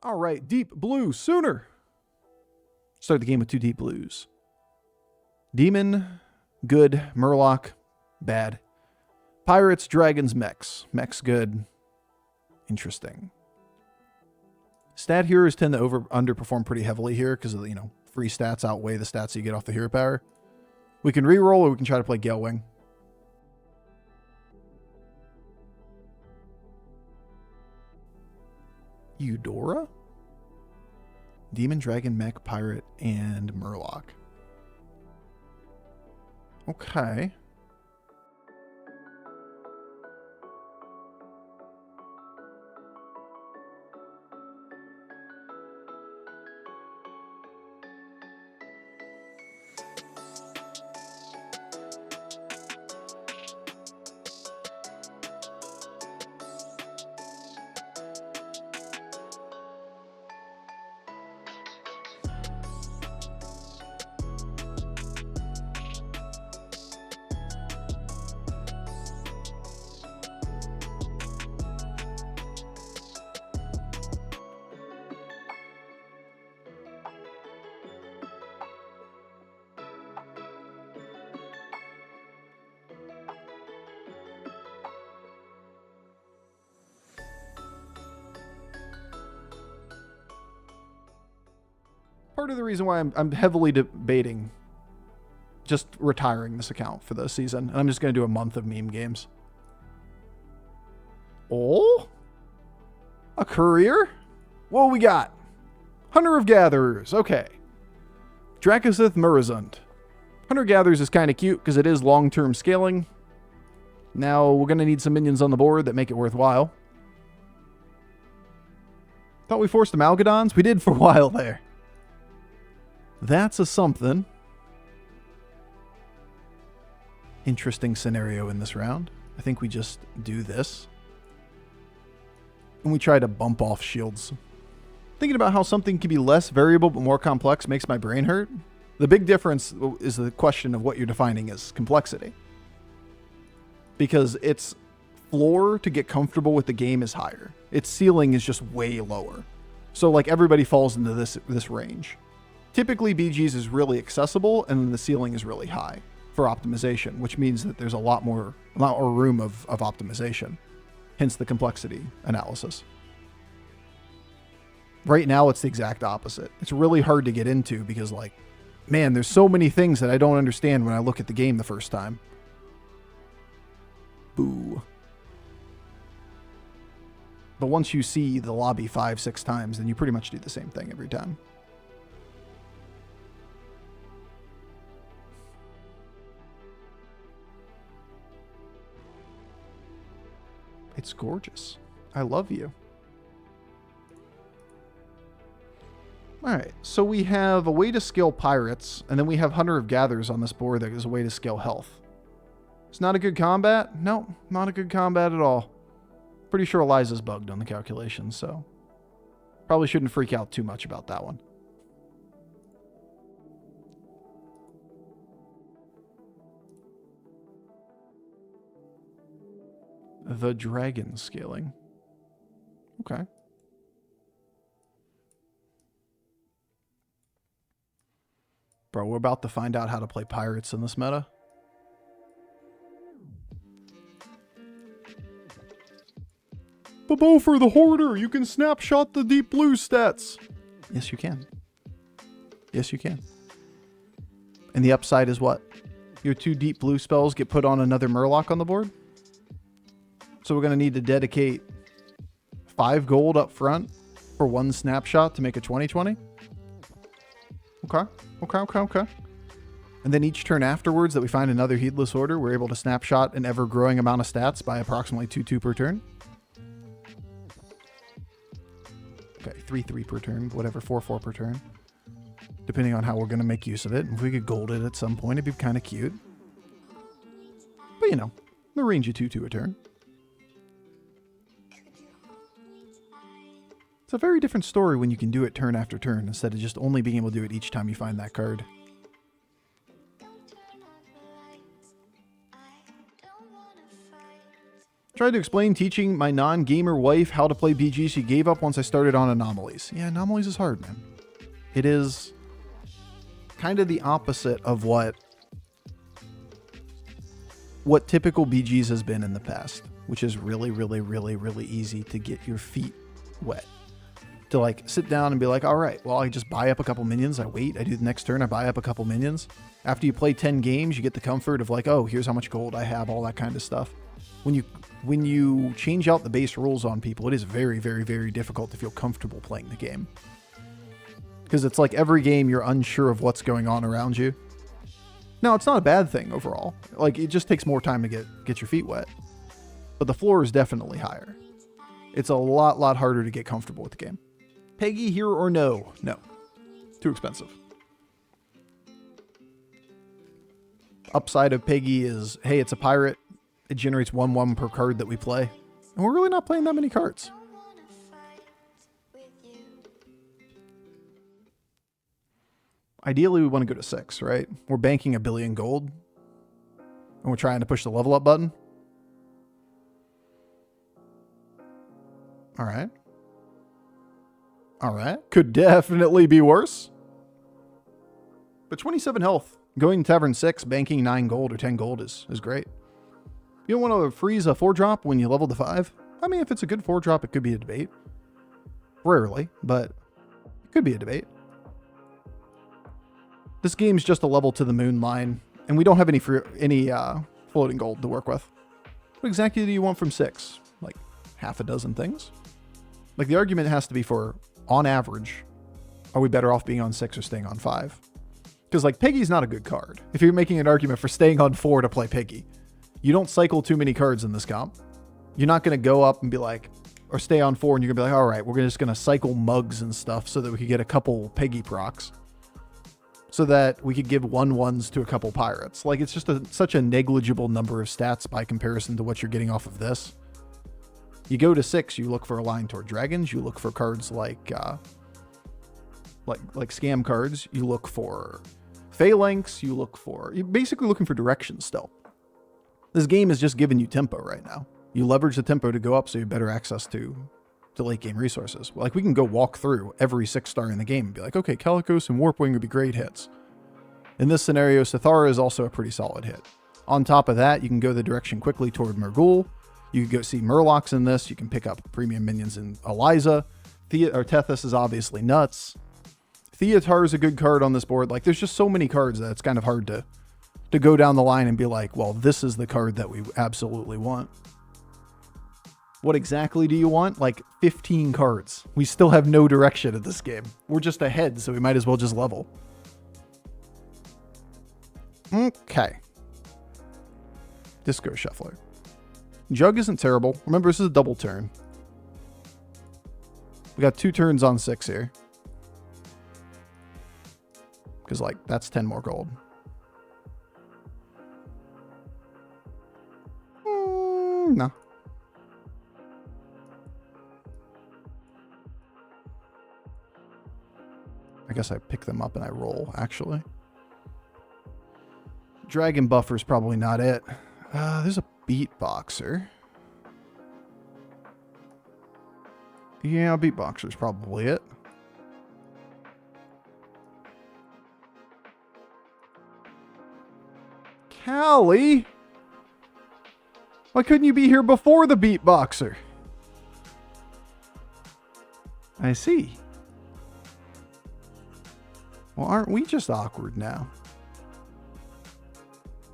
All right, deep blue sooner. Start the game with 2 deep blues. Demon, good. Murloc, bad. Pirates, dragons, mechs. Mechs, good. Interesting. Stat heroes tend to underperform pretty heavily here because of, free stats outweigh the stats you get off the hero power. We can reroll or we can try to play Galewing. Eudora? Demon, dragon, mech, pirate, and Murloc. Okay. Part of the reason why I'm heavily debating just retiring this account for this season. And I'm just going to do a month of meme games. Oh? A courier? What we got? Hunter of Gatherers. Okay. Drakosith Murazund. Hunter Gatherers is kind of cute because it is long-term scaling. Now we're going to need some minions on the board that make it worthwhile. Thought we forced Amalgadons? We did for a while there. That's a something. Interesting scenario in this round. I think we just do this. And we try to bump off shields. Thinking about how something can be less variable but more complex makes my brain hurt. The big difference is the question of what you're defining as complexity. Because its floor to get comfortable with the game is higher. Its ceiling is just way lower. So like everybody falls into this range. Typically, BG's is really accessible, and then the ceiling is really high for optimization, which means that there's a lot more room of optimization, hence the complexity analysis. Right now, it's the exact opposite. It's really hard to get into because, like, man, there's so many things that I don't understand when I look at the game the first time. Boo. But once you see the lobby 5-6 times, then you pretty much do the same thing every time. It's gorgeous. I love you. Alright, so we have a way to scale pirates, and then we have Hunter of Gatherers on this board that is a way to scale health. It's not a good combat? No, not a good combat at all. Pretty sure Eliza's bugged on the calculations, so probably shouldn't freak out too much about that one. The dragon scaling. Okay. Bro, we're about to find out how to play pirates in this meta. But Bofur the Hoarder, you can snapshot the deep blue stats. Yes, you can. Yes, you can. And the upside is what? Your 2 deep blue spells get put on another Murloc on the board? So we're going to need to dedicate 5 gold up front for 1 snapshot to make a 20/20. Okay. And then each turn afterwards that we find another Heedless Order, we're able to snapshot an ever-growing amount of stats by approximately 2/2 per turn. Okay, 3/3 per turn, whatever, 4/4 per turn. Depending on how we're going to make use of it. If we could gold it at some point, it'd be kind of cute. But, you know, the range of 2/2 a turn. It's a very different story when you can do it turn after turn instead of just only being able to do it each time you find that card. Tried to explain teaching my non-gamer wife how to play BG. She gave up once I started on anomalies. Yeah, anomalies is hard, man. It is kind of the opposite of what typical BGs has been in the past, which is really, really, really, really easy to get your feet wet. To like sit down and be like, all right, well, I just buy up a couple minions. I wait. I do the next turn. I buy up a couple minions. After you play 10 games, you get the comfort of like, oh, here's how much gold I have, all that kind of stuff. When you change out the base rules on people, it is very, very, very difficult to feel comfortable playing the game. Because it's like every game you're unsure of what's going on around you. Now, it's not a bad thing overall. Like, it just takes more time to get your feet wet. But the floor is definitely higher. It's a lot harder to get comfortable with the game. Peggy here or no? No. Too expensive. Upside of Peggy is, hey, it's a pirate. It generates 1/1 per card that we play. And we're really not playing that many cards. Ideally, we want to go to 6, right? We're banking 1 billion gold. And we're trying to push the level up button. All right. All right. Could definitely be worse. But 27 health. Going to Tavern 6, banking 9 gold or 10 gold is great. You don't want to freeze a 4-drop when you level to 5? I mean, if it's a good 4-drop, it could be a debate. Rarely, but it could be a debate. This game's just a level to the moon line, and we don't have any floating gold to work with. What exactly do you want from 6? Like, half a dozen things? Like, the argument has to be for, on average, are we better off being on 6 or staying on 5? Because, like, Peggy's not a good card. If you're making an argument for staying on 4 to play Peggy, you don't cycle too many cards in this comp. You're not going to go up and be like, or stay on 4 and you're going to be like, all right, we're just going to cycle mugs and stuff so that we could get a couple Peggy procs. So that we could give 1/1s to a couple pirates. Like, it's just such a negligible number of stats by comparison to what you're getting off of this. You go to 6, you look for a line toward dragons. You look for cards like scam cards. You look for phalanx. You're basically looking for directions still. This game is just giving you tempo right now. You leverage the tempo to go up so you have better access to late game resources. Like, we can go walk through every 6-star in the game and be like, okay, Kalegos and Warpwing would be great hits. In this scenario, Sathara is also a pretty solid hit. On top of that, you can go the direction quickly toward Murghul. You can go see Murlocs in this. You can pick up premium minions in Eliza. Tethys is obviously nuts. Theotar is a good card on this board. Like, there's just so many cards that it's kind of hard to go down the line and be like, well, this is the card that we absolutely want. What exactly do you want? Like 15 cards. We still have no direction in this game. We're just ahead, so we might as well just level. Okay. Disco Shuffler. Jug isn't terrible. Remember, this is a double turn. We got 2 turns on 6 here. Because, like, that's 10 more gold. No. I guess I pick them up and I roll, actually. Dragon Buffer's probably not it. There's a Beatboxer. Yeah, Beatboxer's probably it. Callie? Why couldn't you be here before the Beatboxer? I see. Well, aren't we just awkward now?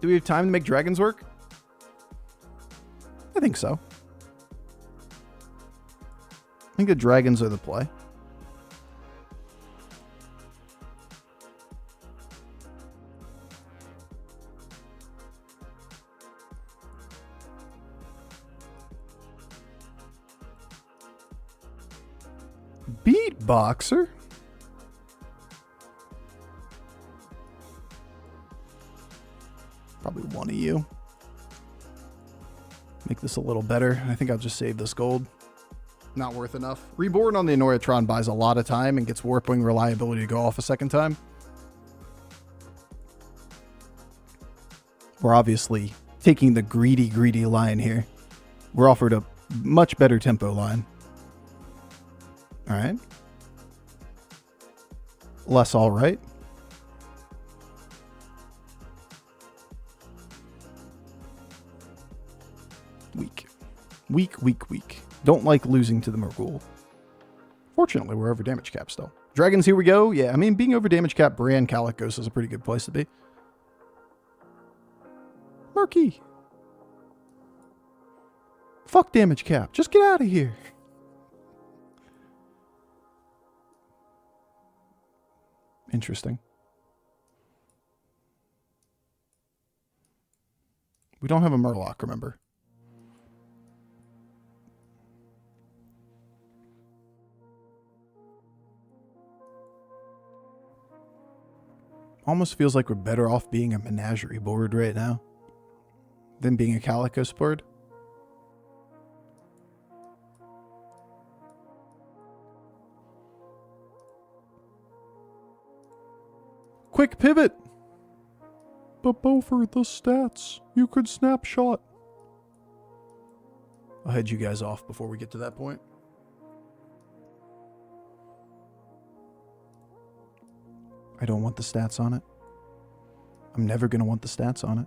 Do we have time to make dragons work? I think so. I think the dragons are the play. Beatboxer? Probably one of you. Make this a little better. I think I'll just save this gold. Not worth enough. Reborn on the Anoratron buys a lot of time and gets Warpwing reliability to go off a second time. We're obviously taking the greedy line here. We're offered a much better tempo line. All right. Less all right. Weak. Weak, weak, weak. Don't like losing to the Morgul. Fortunately, we're over damage cap still. Dragons, here we go. Yeah, I mean, being over damage cap, Brann, Kalegos is a pretty good place to be. Murky. Fuck damage cap. Just get out of here. Interesting. We don't have a Murloc, remember? Almost feels like we're better off being a menagerie board right now than being a Kalegos board. Quick pivot! But Bofur, the stats. You could snapshot. I'll head you guys off before we get to that point. I don't want the stats on it. I'm never going to want the stats on it.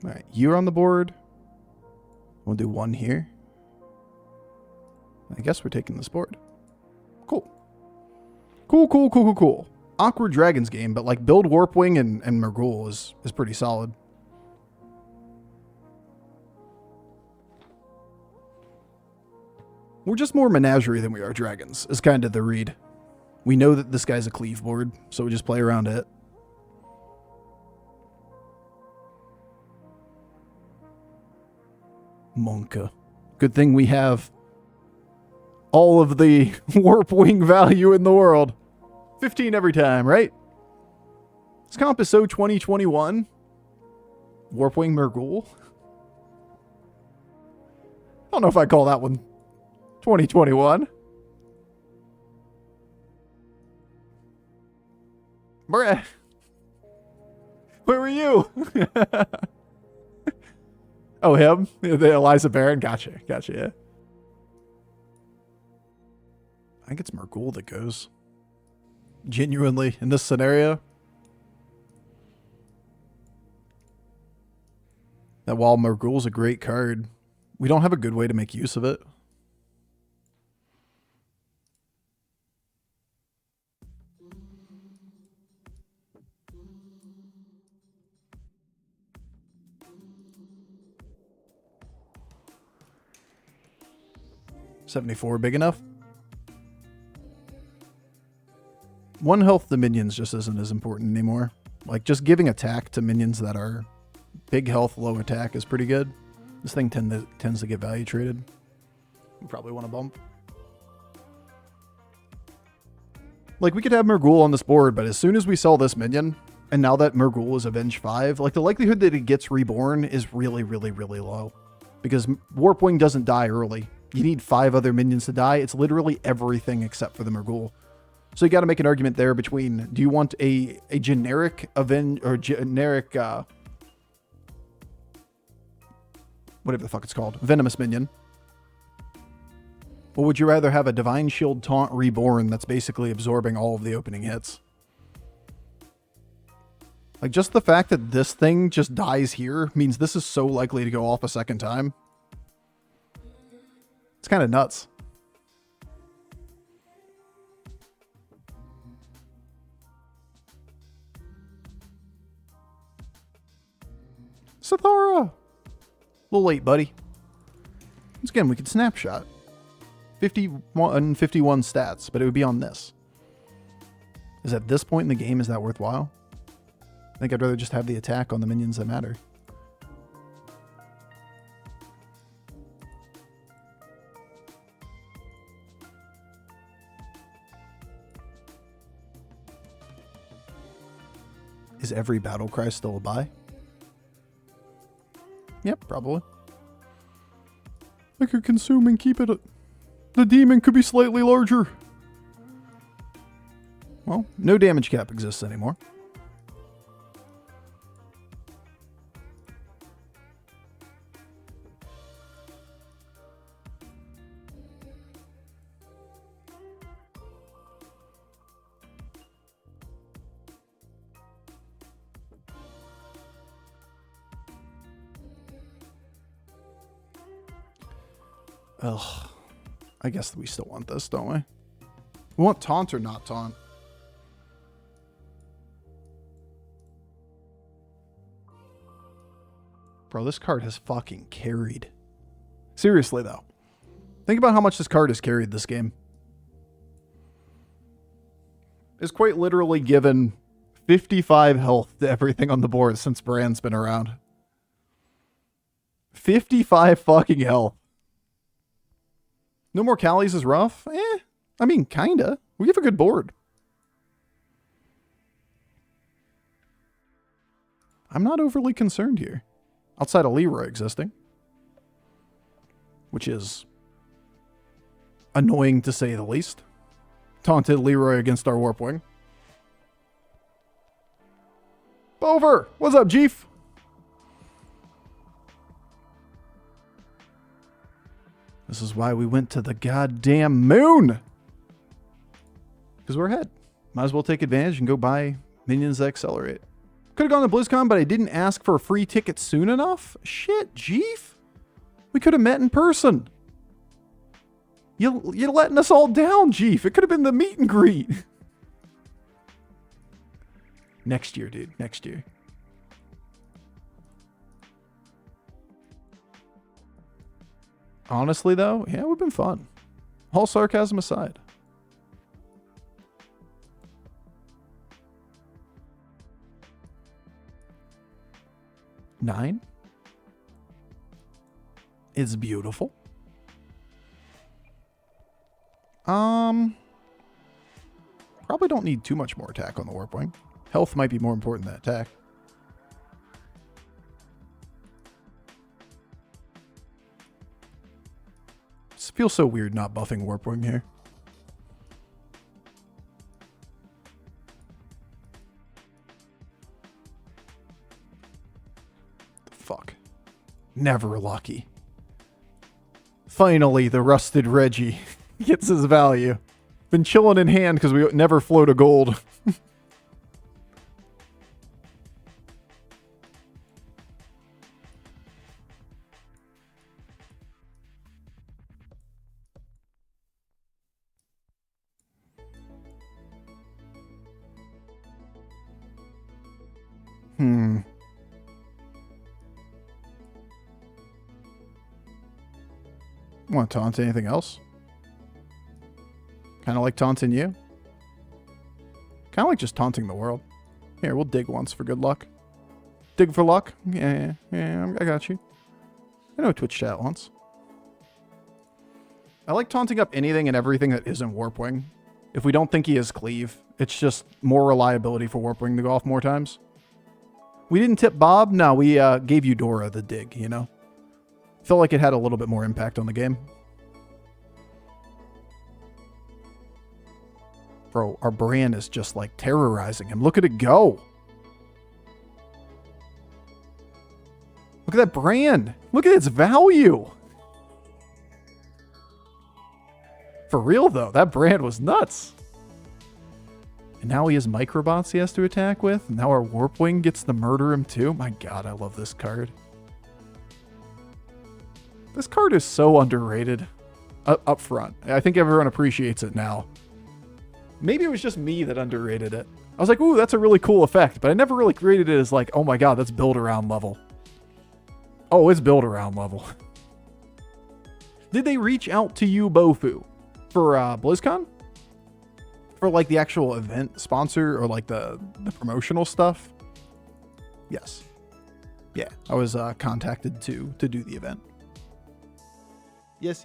All right, you're on the board. We'll do one here. I guess we're taking this board. Cool. Cool. Awkward Dragons game, but like build Warpwing and Morgul is pretty solid. We're just more Menagerie than we are Dragons, is kind of the read. We know that this guy's a cleave board, so we just play around it. Monka. Good thing we have all of the Warpwing value in the world. 15 every time, right? This comp is so 2021. Warpwing Morgul. I don't know if I call that one 2021. Bruh. Where were you? Oh, him? The Eliza Baron? Gotcha, yeah. I think it's Morgul that goes. Genuinely, in this scenario. That while Morgul's a great card, we don't have a good way to make use of it. $74 big enough? 1 health to minions just isn't as important anymore. Like, just giving attack to minions that are big health, low attack is pretty good. This thing tends to get value traded. You probably want to bump. Like, we could have Morgul on this board, but as soon as we sell this minion, and now that Morgul is Avenge 5, like, the likelihood that it gets reborn is really, really, really low. Because Warpwing doesn't die early. You need 5 other minions to die. It's literally everything except for the Morgul. So you got to make an argument there between, do you want a generic Avenge, or generic, whatever the fuck it's called, Venomous minion? Or would you rather have a Divine Shield Taunt Reborn that's basically absorbing all of the opening hits? Like, just the fact that this thing just dies here means this is so likely to go off a second time. It's kind of nuts. Sathara! A little late, buddy. Once again, we could snapshot. 51 stats, but it would be on this. Is at this point in the game, is that worthwhile? I think I'd rather just have the attack on the minions that matter. Is every battle cry still a buy? Yep, probably. I could consume and keep it. The demon could be slightly larger. Well, no damage cap exists anymore. Ugh. I guess we still want this, don't we? We want taunt or not taunt? Bro, this card has fucking carried. Seriously, though. Think about how much this card has carried this game. It's quite literally given 55 health to everything on the board since Brann's been around. 55 fucking health. No more Callies is rough? I mean, kinda. We have a good board. I'm not overly concerned here. Outside of Leroy existing. Which is annoying to say the least. Taunted Leroy against our Warpwing. Bofur! What's up, Chief? This is why we went to the goddamn moon. Because we're ahead. Might as well take advantage and go buy minions that accelerate. Could have gone to BlizzCon, but I didn't ask for a free ticket soon enough. Shit, Jeef. We could have met in person. You're letting us all down, Jeef. It could have been the meet and greet. Next year, dude. Next year. Honestly, though, yeah, it would have been fun. All sarcasm aside. Nine. It's beautiful. Probably don't need too much more attack on the Warpwing. Health might be more important than attack. It feels so weird not buffing Warpwing here. Fuck. Never lucky. Finally, the rusted Reggie gets his value. Been chilling in hand because we never float a gold. Want to taunt anything else? Kind of like taunting you. Kind of like just taunting the world. Here, we'll dig once for good luck. Dig for luck? Yeah, I got you. I know Twitch chat once. I like taunting up anything and everything that isn't Warpwing. If we don't think he has Cleave, it's just more reliability for Warpwing to go off more times. We didn't tip Bob? No, we gave Eudora the dig, you know? Felt like it had a little bit more impact on the game. Bro, our Brann is just like terrorizing him. Look at it go. Look at that Brann. Look at its value. For real though, that Brann was nuts. And now he has microbots he has to attack with. And now our Warpwing gets to murder him too. My god, I love this card. This card is so underrated up front. I think everyone appreciates it now. Maybe it was just me that underrated it. I was like, ooh, that's a really cool effect. But I never really created it as like, oh my god, that's build around level. Oh, it's build around level. Did they reach out to you, Bofur, for BlizzCon? For like the actual event sponsor or like the promotional stuff? Yes. Yeah, I was contacted to do the event. Yes.